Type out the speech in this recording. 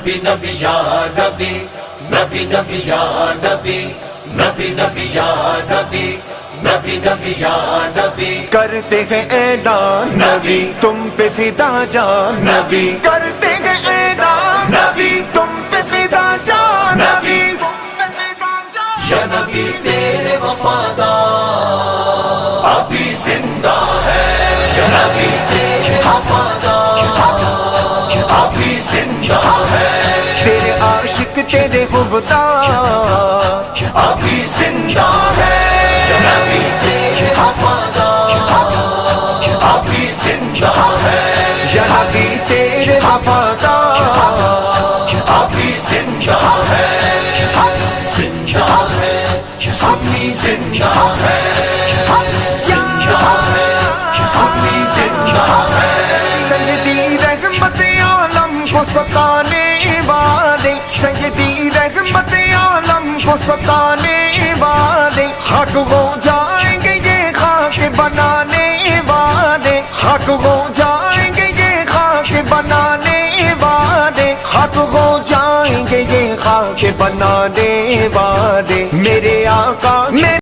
نبی نبی یا نبی، نبی نبی یا نبی، نبی نبی یا نبی، نبی نبی یا نبی، کرتے ہیں اعلان نبی تم پہ فدا جان نبی، کرتے ہیں اعلان نبی تم پہ فدا جان نبی، یا نبی تیرے وفادار ابھی زندہ ہے، یا نبی تیرے وفادار ابھی زندہ ہے، تیرے عاشق تیرے غبطار ابھی زندہ ہے، یا نبی تیرے وفادار ابھی زندہ ہے، یا نبی تیرے وفادار ابھی زندہ ہے، زندہ ہے، ابھی زندہ ہے، زندہ ہے، ابھی زندہ ہے، سیدی رحمت عالم کو ستانے والے، سیدی رحمت عالم کو ستانے والے، حق ہو جائیں گے یہ خاک بنانے والے، حق ہو جائیں گے یہ خاک بنانے والے، حق ہو جائیں گے یہ خاک بنانے والے، میرے آقا